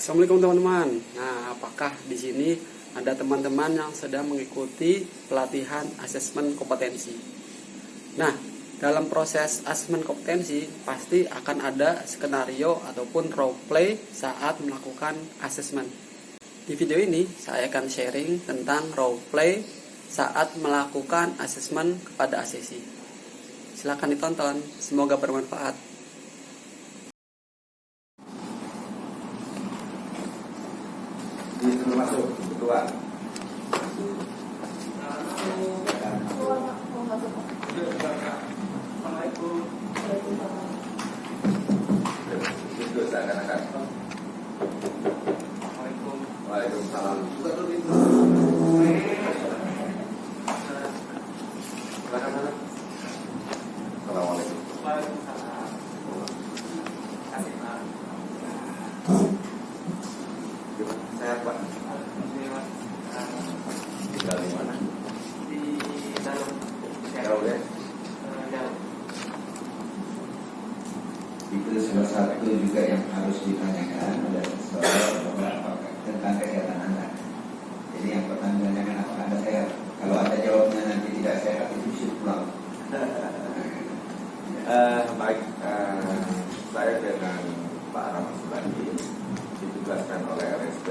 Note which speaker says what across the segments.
Speaker 1: Assalamualaikum teman-teman. Nah, apakah di sini ada teman-teman yang sedang mengikuti pelatihan asesmen kompetensi? Nah, dalam proses asesmen kompetensi pasti akan ada skenario ataupun role play saat melakukan asesmen. Di video ini saya akan sharing tentang role play saat melakukan asesmen kepada asesi. Silakan ditonton, semoga bermanfaat.
Speaker 2: Masuk keluar. Assalamualaikum. Itu seakan-akan. Assalamualaikum. Waalaikumsalam. Assalamualaikum. Sehat Pak? Tinggal di mana?
Speaker 3: Di dalam
Speaker 2: Jauh ya?
Speaker 3: jauh.
Speaker 4: Itu salah satu juga yang harus ditanyakan oleh seseorang tentang kesehatan Anda. Jadi yang pertama ditanyakan apakah Anda sehat. Kalau Anda jawabnya nanti tidak sehat, itu bisa pulang.
Speaker 2: Baik, saya dengan Pak Rahmat Subandi ditugaskan oleh RSP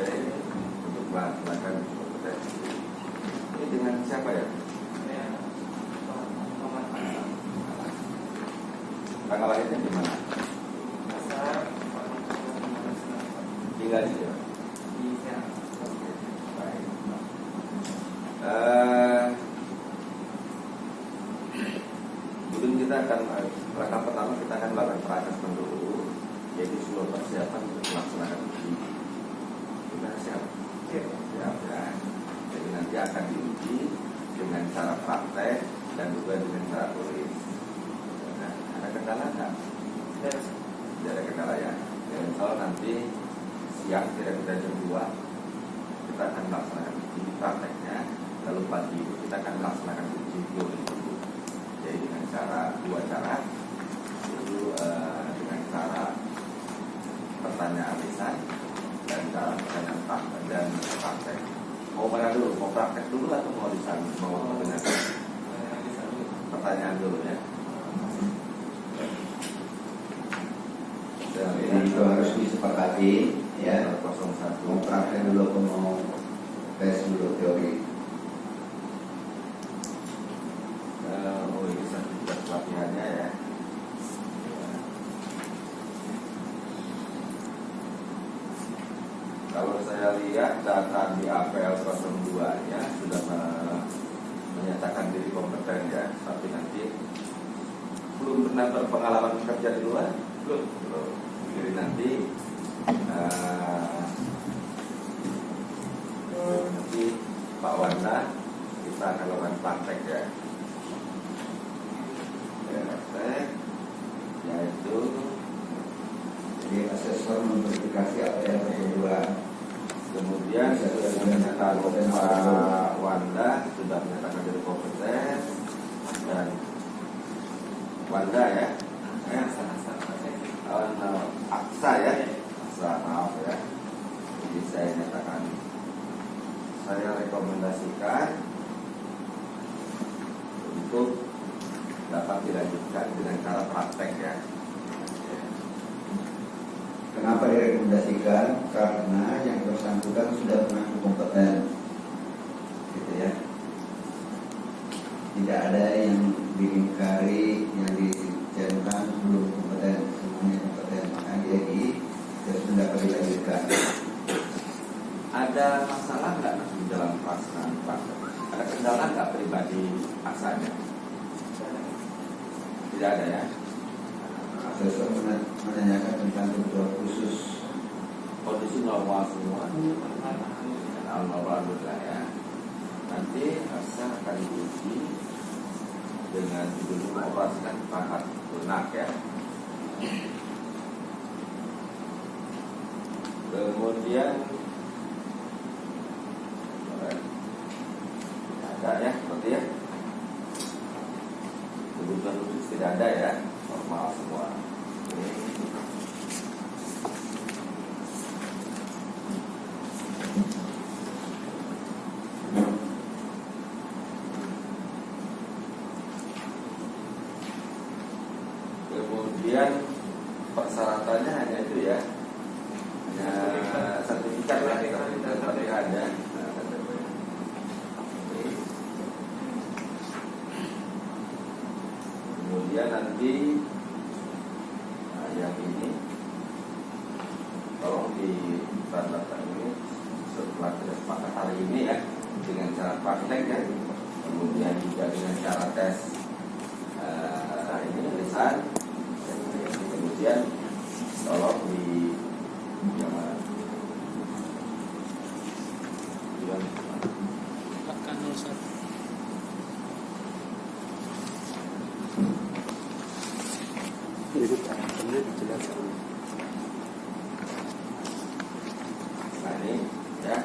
Speaker 2: untuk melaksanakan kompetensi. Ini dengan siapa ya? Tanggal lahirnya di mana? Tinggal di sini. Baik. Mungkin kita akan langkah pertama kita akan melakukan pra-asesmen dulu, yaitu seluruh persiapan untuk melaksanakan uji. Kita siap ya. Jadi nanti akan diuji dengan cara praktek dan juga dengan cara tulis. Nah, ada kendala nggak? Tidak ada kendala ya. Dan kalau nanti siang kira-kira jam 2 kita akan melaksanakan uji prakteknya. Lalu pagi itu kita akan melaksanakan uji teori dulu. Jadi dengan dua cara, itu dengan cara pertanyaan lisan dan cara pertanyaan praktek dan praktek. Mau mana dulu? Mau praktek dulu atau mau lisan? Mau mendengar? Pertanyaan dulu ya.
Speaker 4: Jadi itu harus disepakati ya.
Speaker 2: 01.
Speaker 4: Mau praktek dulu atau mau tes dulu teori.
Speaker 2: Oh ini sertifikat pelatihannya ya. Kalau saya lihat data di APL 02-nya sudah menyatakan diri kompeten ya, tapi nanti belum pernah berpengalaman bekerja di luar, belum. Jadi nanti Pak Wanda kita akan lakukan praktek ya. Praktek yaitu
Speaker 4: Jadi asesor memverifikasi apa yang kedua.
Speaker 2: kemudian sudah menyatakan Pak Wanda sudah menyatakan diri kompeten dan Wanda ya, Aksa ya, Aksa maaf ya. Jadi saya nyatakan, saya rekomendasikan untuk dapat dilanjutkan dengan cara praktek ya.
Speaker 4: Kenapa direkomendasikan? Karena yang bersangkutan sudah mengaku kompeten, gitu ya. Tidak ada yang diingkari, yang dicentang belum kompeten, semuanya kompeten. Maka dia terus mendapat dilanjutkan.
Speaker 2: Ada masalah nggak nanti dalam pelaksanaan praktek? Ada kendala nggak pribadi aksanya? Tidak ada ya.
Speaker 4: Asesor menanyakan tentang kebutuhan khusus.
Speaker 2: Kondisi normal semua. Alhamdulillah ya. Nanti Aksa akan diuji dengan judul mengoperasikan perangkat lunak ya. Kemudian ada ya, seperti ya. Kebutuhan khusus tidak ada ya, normal semua. nanti yang ini tolong ditanda ini setelah kita sepakat hari ini ya, dengan cara praktek ya, kemudian juga dengan cara tes ini lisan, kemudian tolong di yang mana?
Speaker 1: Akan 01. Ini caranya dijelaskan.
Speaker 2: Nah ini ya,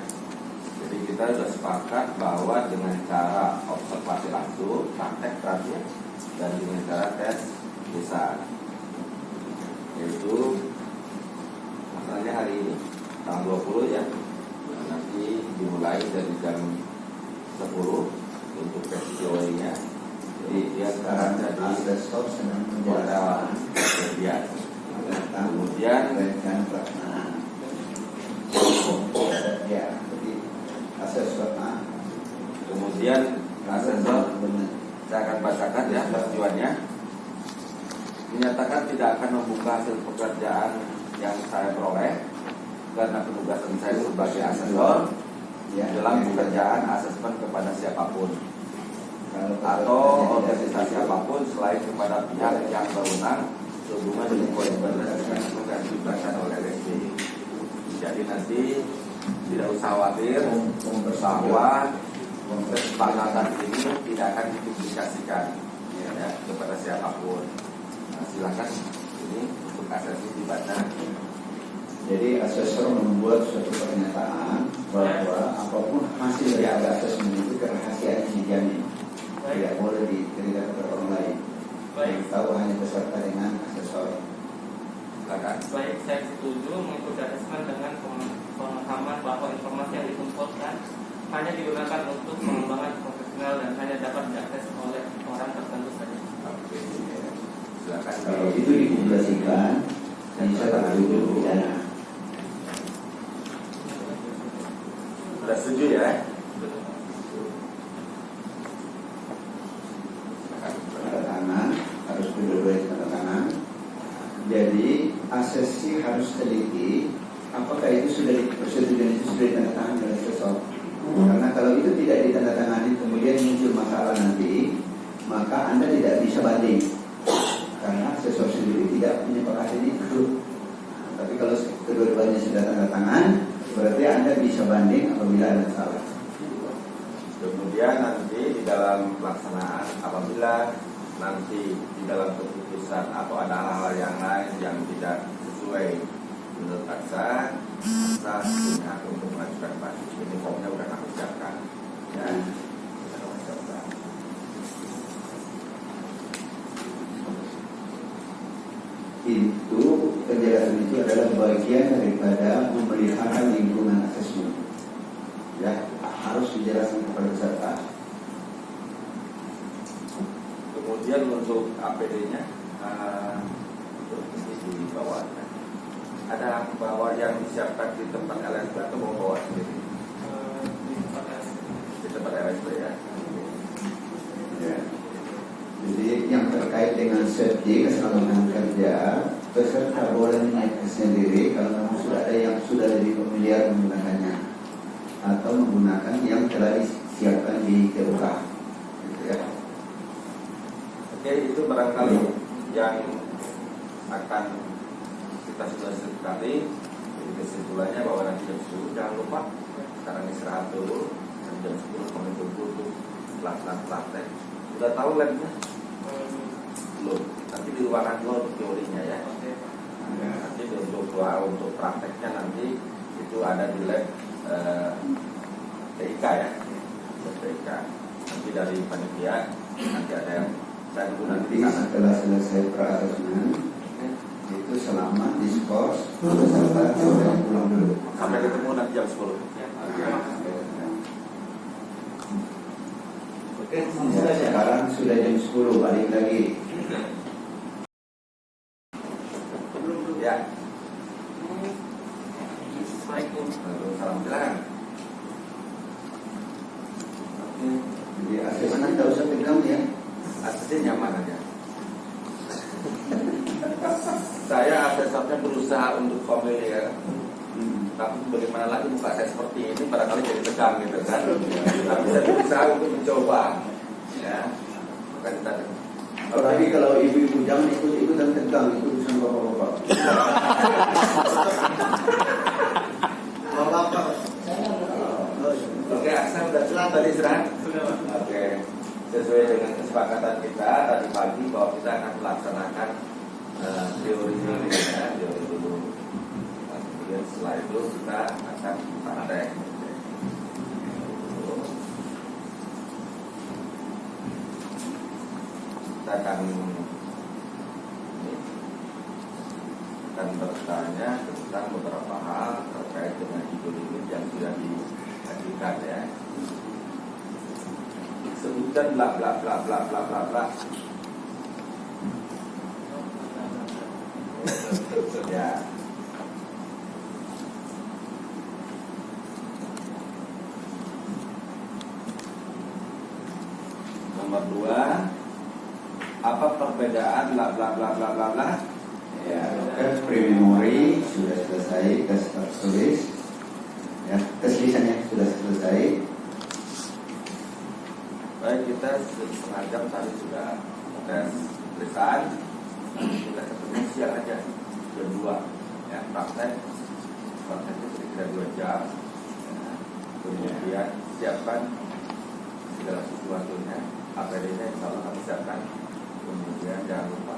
Speaker 2: jadi kita sudah sepakat bahwa dengan cara observasi langsung, praktek terakhir, dan dengan cara tes lisan, yaitu masalahnya hari ini tanggal 20 ya. Nah, nanti dimulai dari jam 10 untuk tes teorinya. Jadi dia sekarang jadi
Speaker 4: ada stop sedang
Speaker 2: pada kemudian
Speaker 4: rencana pelaksanaan. Ya, jadi asesor
Speaker 2: kemudian asesor saya akan bacakan ya tujuannya. Menyatakan tidak akan membuka hasil pekerjaan yang saya peroleh karena penugasan saya sebagai asesor dalam pekerjaan asesmen kepada siapapun atau organisasi apapun selain kepada pihak yang berwenang sehubungan dengan kewajiban yang diberikan oleh LSD. Jadi nanti tidak usah khawatir bahwa kesepakatan ini tidak akan dipublikasikan ya, kepada siapapun. Nah, silakan ini untuk asesmen dibaca.
Speaker 4: Jadi asesor membuat suatu pernyataan bahwa apapun hasil dari asesmen itu kerahasiaan dijamin, tidak boleh diceritakan kepada orang lain. Yang tahu hanya peserta dengan asesor.
Speaker 2: Silakan.
Speaker 3: Baik, saya setuju mengikuti asesmen dengan pemahaman bahwa informasi yang dikumpulkan hanya digunakan untuk pengembangan profesional dan hanya dapat diakses oleh orang tertentu saja.
Speaker 2: Oke. Silakan.
Speaker 4: Kalau itu dipublikasikan, bisa tertuduh pidana.
Speaker 2: Sudah setuju ya?
Speaker 4: Tanda tangan harus dua-duanya tanda tangan. Jadi asesi harus teliti apakah itu sudah persetujuan itu sudah ditandatangani oleh asesor. Karena kalau itu tidak ditandatangani kemudian muncul masalah nanti, maka Anda tidak bisa banding karena asesor sendiri tidak menyepakati itu. Tapi kalau kedua-duanya sudah tanda tangan, berarti Anda bisa banding apabila ada masalah.
Speaker 2: Kemudian nanti di dalam pelaksanaan apabila nanti di dalam keputusan atau ada hal-hal yang lain yang tidak sesuai menurut aksa punya hak untuk mengajukan banding. Ini formnya sudah kami siapkan ya.
Speaker 4: Itu penjelasan itu adalah bagian daripada memelihara lingkungan asesmen. Ya, harus dijelaskan kepada peserta.
Speaker 2: Kemudian untuk APD-nya di bawah ada bawa yang disiapkan di tempat LSP atau mau bawa sendiri di tempat LSP ya.
Speaker 4: Ya. Jadi yang terkait dengan safety keselamatan kerja, peserta boleh menaikkan sendiri kalau memang sudah ada yang sudah lebih familiar menggunakannya atau menggunakan yang telah disiapkan di TUK. Gitu ya.
Speaker 2: Oke, itu barangkali yang akan kita sudah sekali. Jadi kesimpulannya bahwa nanti jam 10 jangan lupa sekarang istirahat dulu dan jam 10 kami tunggu untuk pelaksanaan praktek. Sudah tahu labnya? Belum. Nanti di ruangan dulu untuk teorinya ya. Nanti untuk prakteknya nanti itu ada di lab TIK ya. TIK. Nanti dari panitia nanti ada yang saya tunggu nanti di
Speaker 4: Nanti
Speaker 2: sana.
Speaker 4: setelah selesai pra-asesmen itu selama diskors peserta sudah pulang dulu.
Speaker 2: Sampai ketemu nanti jam 10.
Speaker 4: Oke, sekarang sudah jam 10, balik lagi.
Speaker 2: Ya.
Speaker 3: Assalamualaikum.
Speaker 2: Salam silakan.
Speaker 4: Jadi asesmen tidak usah pegang ya.
Speaker 2: Aksesnya nyaman aja. seharusnya berusaha untuk familiar. Tapi bagaimana lagi muka saya seperti ini, barangkali jadi tegang gitu kan. Tapi saya berusaha untuk mencoba. Ya, maka kita.
Speaker 4: Tapi kalau ibu-ibu jangan ikut-ikutan tegang, itu urusan bapak-bapak. Bapak,
Speaker 2: Oke, Aksa sudah tadi istirahat. Oke, sesuai dengan kesepakatan kita tadi pagi bahwa kita akan melaksanakan teori dulu. Kemudian setelah itu kita akan praktek. Kita akan bertanya tentang beberapa hal terkait dengan limit yang sudah diajukan ya. Sebutkan bla bla bla bla bla bla bla. Ya. Nomor 2, apa perbedaan bla bla bla bla bla bla?
Speaker 4: Ya, tes pre-memori sudah selesai, tes tertulis, ya, tes lisannya sudah selesai.
Speaker 2: Baik, kita setengah jam tadi sudah tes tulisan. Kita ketemu siang aja jam 2 ya, prakteknya kira-kira 2 jam ya. Kemudian siapkan segala sesuatunya, APD-nya insya Allah kami siapkan. Kemudian jangan lupa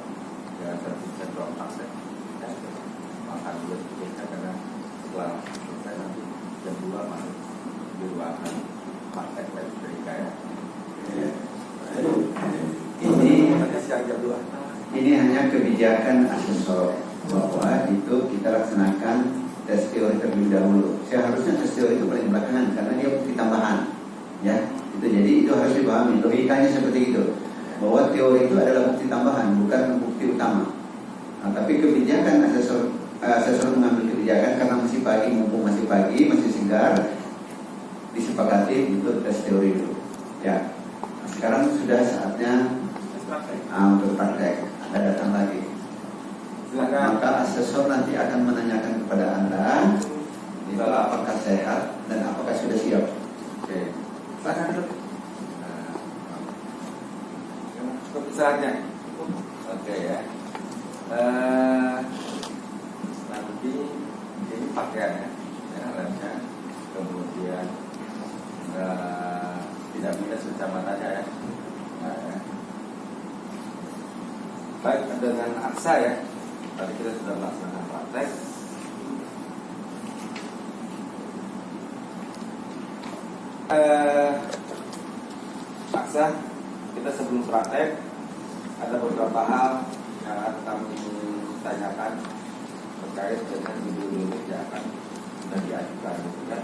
Speaker 2: jangan terpisah ruang praktek ya. Makan dulu sedikit karena setelah selesai nanti jam 2 masuk di ruangan praktek lagi mereka ya.
Speaker 4: Ini
Speaker 2: nanti siang jam 2.
Speaker 4: Ini hanya kebijakan asesor bahwa itu kita laksanakan tes teori terlebih dahulu. Seharusnya tes teori itu paling belakangan karena dia bukti tambahan, ya. Itu jadi itu harus dipahami logikanya seperti itu. Bahwa teori itu adalah bukti tambahan, bukan bukti utama. Nah, tapi kebijakan asesor mengambil kebijakan karena masih pagi, mumpung masih pagi, masih segar, disepakati untuk tes teori dulu. Ya. Nah, sekarang sudah saatnya untuk praktek. Anda datang lagi.
Speaker 2: Silakan.
Speaker 4: Maka asesor nanti akan menanyakan kepada Anda itu apakah sehat dan apakah sudah siap.
Speaker 2: Oke. Silakan dulu. Cukup besarnya. Oke ya. Nanti ini pakaiannya, ya, lemnya. Kemudian tidak minus kacamatanya ya. Nah, ya. Baik, dengan Aksa ya. Tadi kita sudah melaksanakan praktek. Aksa, kita sebelum praktek ada beberapa hal yang akan kami tanyakan terkait dengan judul yang akan sudah diajukan, kan?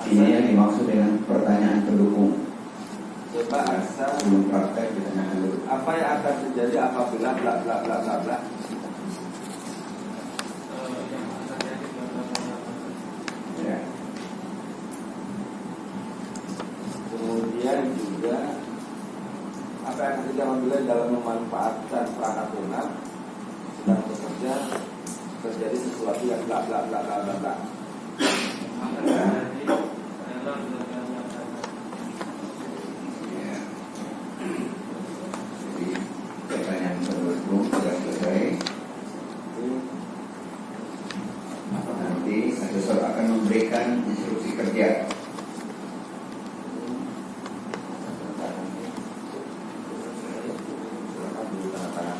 Speaker 4: Ini yang dimaksud dengan pertanyaan pendukung.
Speaker 2: Coba Aksa,
Speaker 4: Sebelum praktek ditanyakan dulu.
Speaker 2: apa yang akan terjadi apabila bla bla bla bla bla?
Speaker 4: Ya.
Speaker 2: Kemudian juga apa yang terjadi apabila dalam memanfaatkan perangkat lunak sedang bekerja terjadi sesuatu yang bla bla bla bla bla bla.
Speaker 4: Jadi pertanyaan pendukung sudah selesai. Nanti asesor akan memberikan instruksi kerja.
Speaker 2: Silakan dulu tanda tangan.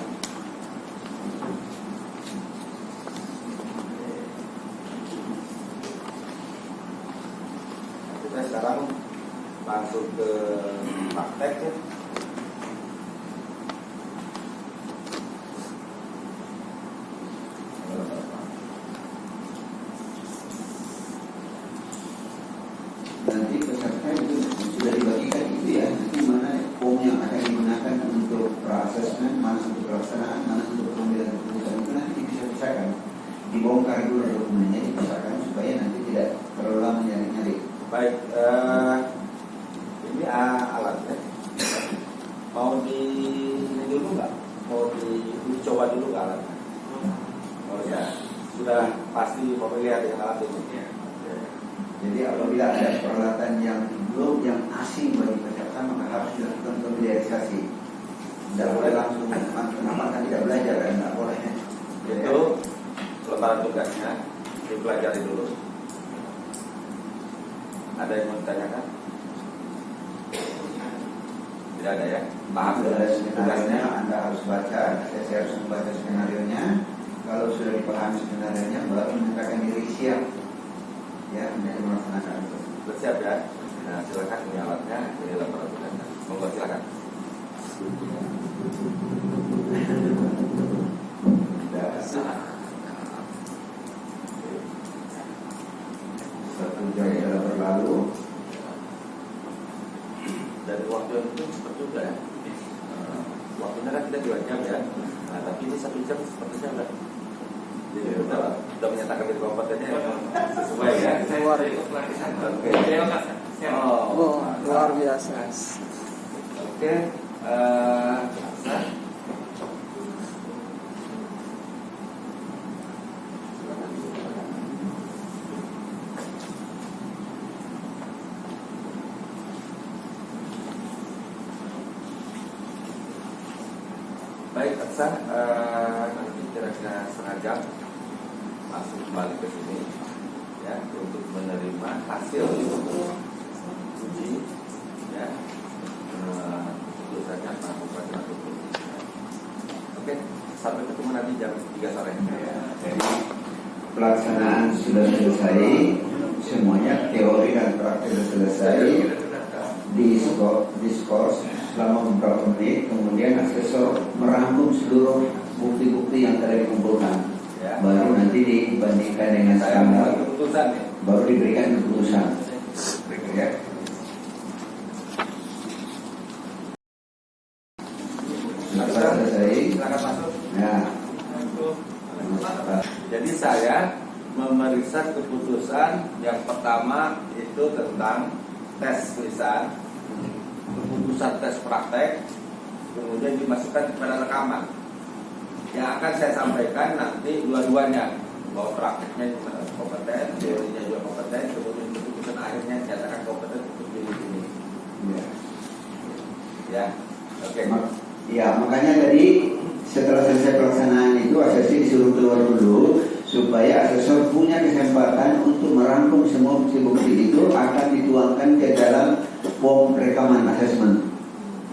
Speaker 2: Kita sekarang masuk ke praktek ya.
Speaker 4: Nanti peserta itu sudah dibagikan itu ya. Nanti mana form yang akan digunakan untuk pra-assessment, mana untuk pelaksanaan, mana untuk pengambilan keputusan itu nanti dipisah-pisahkan. Dibongkar dulu dokumennya, dipisahkan supaya nanti tidak terlalu lama nyari-nyari.
Speaker 2: Baik, ini alatnya. Mau di ini dulu nggak? Mau dicoba dulu nggak alatnya? ya dengan alat ini.
Speaker 3: Ya.
Speaker 4: Jadi apabila ada peralatan yang belum yang asing bagi peserta maka harus dilakukan familiarisasi. Tidak boleh langsung kenapa tidak belajar kan tidak boleh.
Speaker 2: Itu lembaran tugasnya dipelajari dulu. Ada yang mau ditanyakan? Tidak ada ya? Paham
Speaker 4: Sudah ada skenario
Speaker 2: tugasnya?
Speaker 4: Anda harus baca. Saya harus membaca skenario nya. Kalau sudah dipahami skenario nya baru menyatakan diri siap. Ya, menjadi melaksanakan itu.
Speaker 2: Bersiap ya? Nah, silakan ini alatnya, ini lembaran tugasnya. Monggo silakan.
Speaker 4: Satu jam sudah berlalu.
Speaker 2: Dari waktu yang itu cepat juga ya. Waktunya kan kita 2 jam ya. Nah, tapi ini 1 jam sepertinya udah. Jadi udah menyatakan diri kompetennya sesuai ya.
Speaker 1: Luar
Speaker 3: Ikut pelatihan.
Speaker 2: Oke.
Speaker 3: Terima kasih. Siap.
Speaker 1: Oh, luar biasa.
Speaker 2: Oke. Aksa. Baik, Aksa, nanti kira-kira setengah jam masuk kembali ke sini ya untuk menerima hasil uji ya tentu saja melakukan satu Oke, sampai ketemu nanti jam 3 sore.
Speaker 4: Jadi pelaksanaan sudah selesai, semuanya teori dan praktik sudah selesai. Diskors selama beberapa menit, kemudian asesor merangkum seluruh bukti-bukti yang telah dikumpulkan.
Speaker 2: Ya.
Speaker 4: Baru nanti dibandingkan dengan
Speaker 2: Saya
Speaker 4: standar,
Speaker 2: membuat keputusan nih.
Speaker 4: baru diberikan keputusan. Ya. Sudah selesai.
Speaker 2: Silakan masuk.
Speaker 4: Ya.
Speaker 2: Jadi saya memeriksa keputusan yang pertama itu tentang tes tulisan, keputusan tes praktek, kemudian dimasukkan kepada rekaman. Yang akan saya sampaikan nanti dua-duanya, bahwa prakteknya kompeten, teorinya juga kompeten, kemudian keputusan akhirnya dinyatakan kompeten untuk diri ini.
Speaker 4: Ya.
Speaker 2: Ya, oke.
Speaker 4: Ya, makanya tadi setelah selesai pelaksanaan itu asesor disuruh keluar dulu supaya asesor punya kesempatan untuk merangkum semua bukti-bukti itu akan dituangkan ke dalam form rekaman asesmen.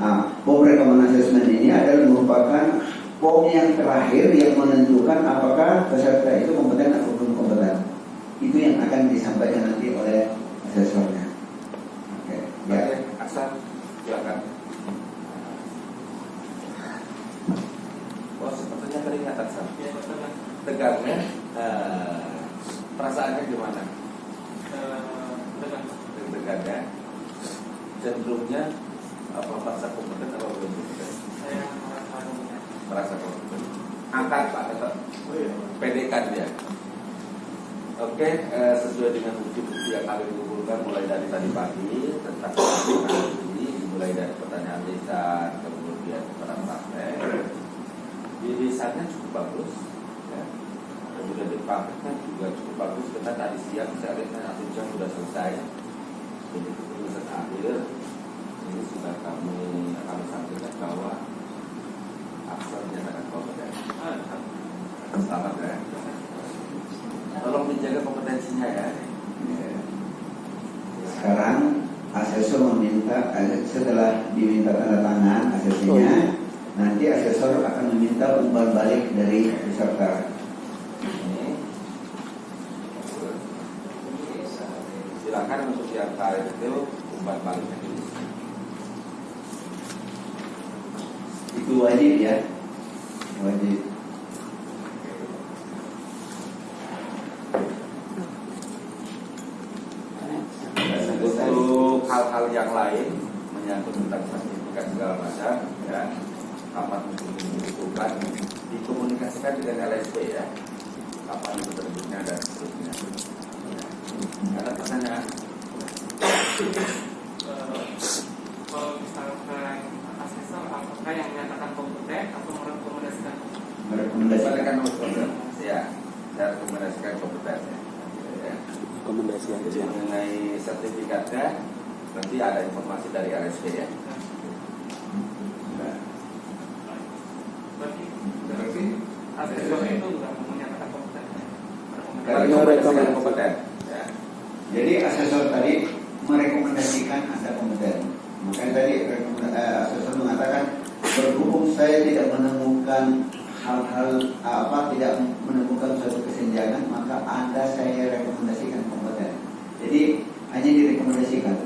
Speaker 4: Nah, form rekaman asesmen ini adalah merupakan form yang terakhir yang menentukan apakah peserta itu kompeten atau belum kompeten. Itu yang akan disampaikan nanti oleh asesornya. Oke, ya.
Speaker 2: Oke, Aksa, silakan. Oh, sepertinya teringat Aksa.
Speaker 3: Ya, betul.
Speaker 2: Tegangnya, perasaannya gimana?
Speaker 3: Dengan
Speaker 2: Tegangnya, cenderungnya apa merasa kompeten atau belum kompeten?
Speaker 3: saya merasa dengan
Speaker 2: Merasa kompeten. Angkat Pak, tetap pedekan dia. Oke, sesuai dengan bukti-bukti yang kami kumpulkan mulai dari tadi pagi tentang ini, mulai dari pertanyaan lisan, kemudian keterangan praktek. Di lisannya cukup bagus, ya. Kemudian di prakteknya juga cukup bagus karena tadi siang saya lihat 1 jam sudah selesai. Jadi keputusan akhir ini sudah kami sampaikan bahwa Aksa dinyatakan kompeten. Selamat ya. Tolong dijaga kompetensinya ya.
Speaker 4: Sekarang asesor meminta setelah diminta tanda tangan asesinya, nanti asesor akan meminta umpan balik dari peserta.
Speaker 2: Ini silakan untuk yang kali itu umpan baliknya dulu.
Speaker 4: Itu wajib ya, wajib.
Speaker 2: Untuk hal-hal yang lain menyangkut tentang sertifikat segala macam, ya, kapan untuk dibutuhkan, dikomunikasikan dengan LSP ya, kapan itu terbitnya dan seterusnya. Ya. Ada pertanyaan?
Speaker 3: kalau misalkan asesor apakah yang menyatakan kompeten atau merekomendasikan?
Speaker 4: Merekomendasikan.
Speaker 2: Mereka nomor kompeten, ya, dan rekomendasikan kompetensi.
Speaker 1: rekomendasi
Speaker 2: Jadi
Speaker 1: aja.
Speaker 2: mengenai sertifikatnya nanti ada informasi dari RSP ya. Nah,
Speaker 3: Berarti asesor itu nggak menyatakan kompetensi.
Speaker 2: dari kompeten kompeten. Ya.
Speaker 4: Jadi asesor tadi merekomendasikan Anda kompeten. Makanya tadi asesor mengatakan berhubung saya tidak menemukan hal-hal tidak menemukan suatu kesenjangan, maka Anda saya rekomendasikan kompeten. Jadi hanya direkomendasikan.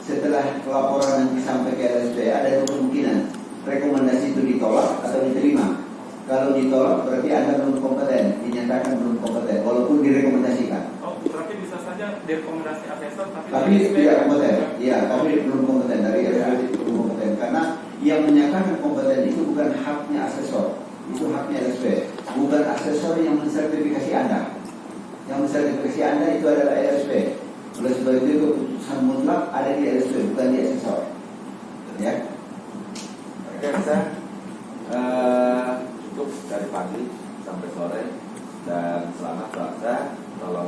Speaker 4: Setelah laporan nanti sampai ke LSP ada dua kemungkinan, rekomendasi itu ditolak atau diterima. Kalau ditolak berarti Anda belum kompeten, dinyatakan belum kompeten, walaupun direkomendasikan.
Speaker 3: Oh, berarti bisa saja direkomendasi asesor
Speaker 4: Tapi tidak kompeten, iya, tapi belum kompeten dari LSP belum kompeten karena yang menyatakan kompeten itu bukan haknya asesor, itu haknya LSP, bukan asesor yang mensertifikasi Anda. Yang mensertifikasi Anda itu adalah LSP. Oleh sebab itu keputusan mutlak ada di LSP, bukan di asesor. Ya.
Speaker 2: Oke, saya cukup dari pagi sampai sore dan selamat puasa. Tolong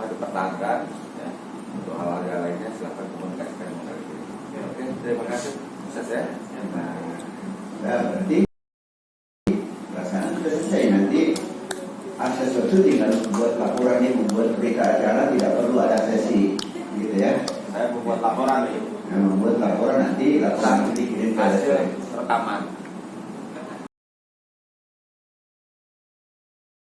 Speaker 2: dipertahankan ya. Untuk hal-hal yang lainnya silahkan komunikasikan dengan RSP. Oke, terima kasih. Sukses ya. Nah,
Speaker 4: Berarti perasaan sudah selesai. Nanti asesor itu tinggal membuat laporannya, membuat berita acara, tidak perlu ada sesi, gitu ya.
Speaker 2: saya membuat laporan nih.
Speaker 4: Nah, membuat laporan nanti laporan itu dikirim ke
Speaker 2: Hasil
Speaker 4: LSP.
Speaker 2: rekaman.